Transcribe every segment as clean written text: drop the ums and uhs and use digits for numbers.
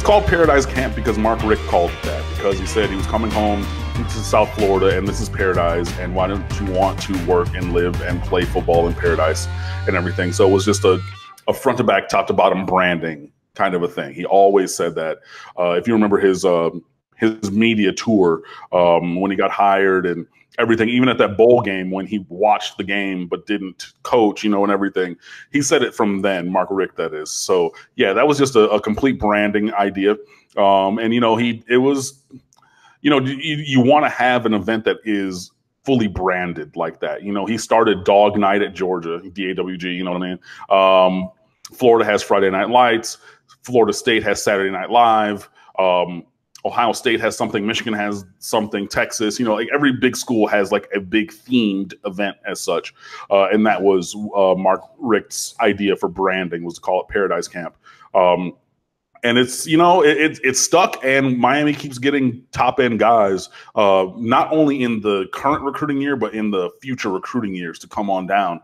called Paradise Camp because Mark Richt called it that, because he said he was coming home to South Florida and this is paradise, and why don't you want to work and live and play football in paradise and everything. So it was just a front to back, top to bottom branding kind of a thing. He always said that. If you remember his media tour when he got hired and everything, even at that bowl game when he watched the game but didn't coach, you know, and everything, he said it from then, Mark Richt, that is. So yeah, that was just a complete branding idea. And you know, it was, you know, you want to have an event that is fully branded like that. You know, he started Dog Night at Georgia, DAWG, you know what I mean? Florida has Friday Night Lights. Florida State has Saturday Night Live. Ohio State has something. Michigan has something. Texas, you know, like every big school has like a big themed event as such. And that was Mark Richt's idea for branding, was to call it Paradise Camp. And it's, you know, it's stuck, and Miami keeps getting top end guys, not only in the current recruiting year, but in the future recruiting years to come on down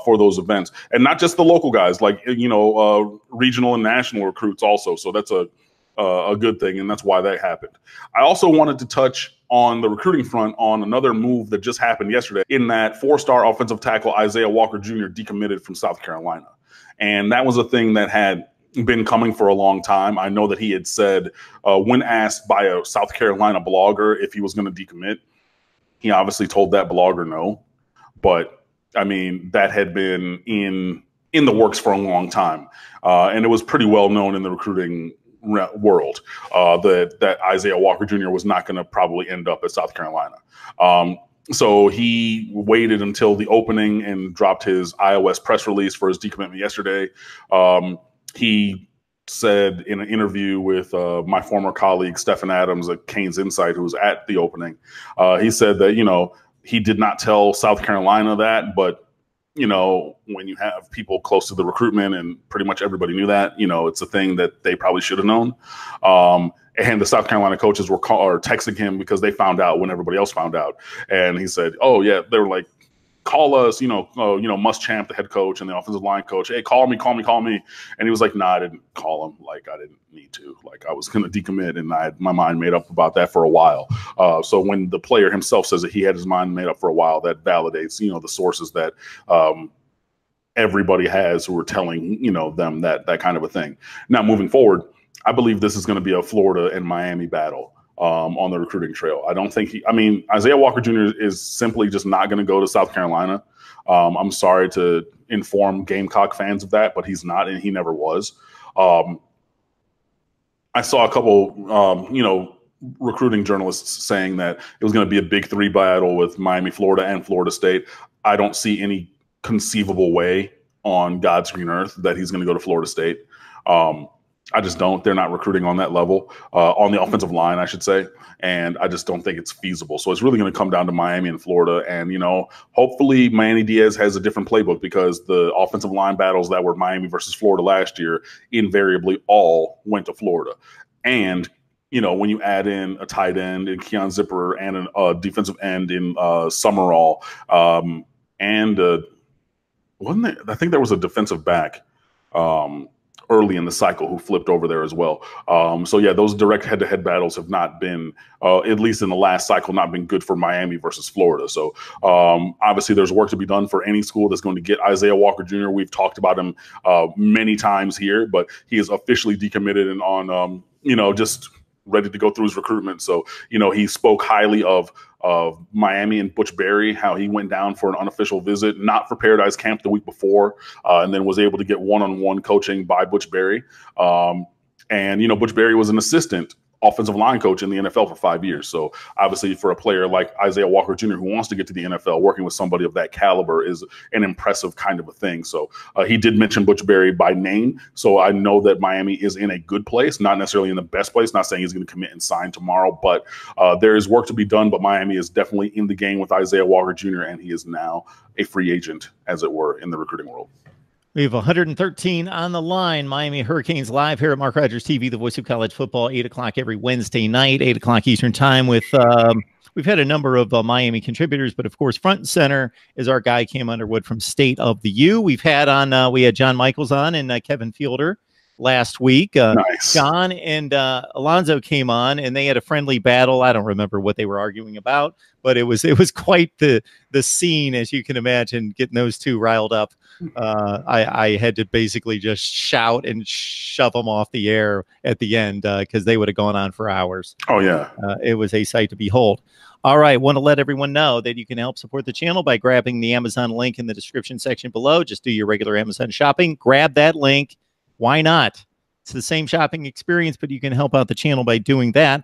for those events. And not just the local guys, like, you know, regional and national recruits also. So that's a good thing, and that's why that happened. I also wanted to touch on the recruiting front on another move that just happened yesterday, in that 4-star offensive tackle Isaiah Walker Jr. decommitted from South Carolina. And that was a thing that had been coming for a long time. I know that he had said, when asked by a South Carolina blogger if he was going to decommit, he obviously told that blogger no. But I mean, that had been in the works for a long time. And it was pretty well known in the recruiting world that Isaiah Walker Jr. was not going to probably end up at South Carolina. So he waited until the opening and dropped his iOS press release for his decommitment yesterday. He said in an interview with my former colleague, Stephen Adams at Canes Insight, who was at the opening, he said that, you know, he did not tell South Carolina that, but, you know, when you have people close to the recruitment and pretty much everybody knew that, you know, it's a thing that they probably should have known. And the South Carolina coaches were texting him because they found out when everybody else found out. And he said, oh, yeah, they were like, call us, Muschamp, the head coach, and the offensive line coach. Hey, call me. And he was like, nah, I didn't call him. Like, I didn't need to. Like, I was going to decommit, and I had my mind made up about that for a while. So when the player himself says that he had his mind made up for a while, that validates, you know, the sources that everybody has who are telling, you know, them that kind of a thing. Now, moving forward, I believe this is going to be a Florida and Miami battle on the recruiting trail. I don't think Isaiah Walker Jr. is simply just not going to go to South Carolina. I'm sorry to inform Gamecock fans of that, but he's not, and he never was. I saw a couple, recruiting journalists saying that it was going to be a big 3 battle with Miami, Florida, and Florida State. I don't see any conceivable way on God's green earth that he's going to go to Florida State. I just don't. They're not recruiting on that level, on the offensive line, I should say. And I just don't think it's feasible. So it's really going to come down to Miami and Florida. And, you know, hopefully Manny Diaz has a different playbook, because the offensive line battles that were Miami versus Florida last year invariably all went to Florida. And, you know, when you add in a tight end in Keon Zipper and a defensive end in Summerall, and wasn't there, I think there was a defensive back early in the cycle who flipped over there as well. So yeah, those direct head-to-head battles have not been, at least in the last cycle, not been good for Miami versus Florida. So obviously there's work to be done for any school that's going to get Isaiah Walker Jr. We've talked about him many times here, but he is officially decommitted and on, just ready to go through his recruitment. So, you know, he spoke highly of Miami and Butch Berry, how he went down for an unofficial visit, not for Paradise Camp the week before, and then was able to get one-on-one coaching by Butch Berry. And, you know, Butch Berry was an assistant offensive line coach in the NFL for 5 years. So obviously for a player like Isaiah Walker Jr. who wants to get to the NFL, working with somebody of that caliber is an impressive kind of a thing. So he did mention Butch Berry by name. So I know that Miami is in a good place, not necessarily in the best place, not saying he's going to commit and sign tomorrow, but there is work to be done. But Miami is definitely in the game with Isaiah Walker Jr. and he is now a free agent, as it were, in the recruiting world. We have 113 on the line. Miami Hurricanes live here at Mark Rogers TV, the voice of college football, 8 o'clock every Wednesday night, 8 o'clock Eastern time. With we've had a number of Miami contributors, but of course, front and center is our guy Cam Underwood from State of the U. We've had on we had John Michaels on and Kevin Fielder last week. Nice. John and Alonzo came on, and they had a friendly battle. I don't remember what they were arguing about, but it was quite the scene, as you can imagine, getting those two riled up. I had to basically just shout and shove them off the air at the end because they would have gone on for hours. Oh, yeah. It was a sight to behold. All right. Want to let everyone know that you can help support the channel by grabbing the Amazon link in the description section below. Just do your regular Amazon shopping. Grab that link. Why not? It's the same shopping experience, but you can help out the channel by doing that.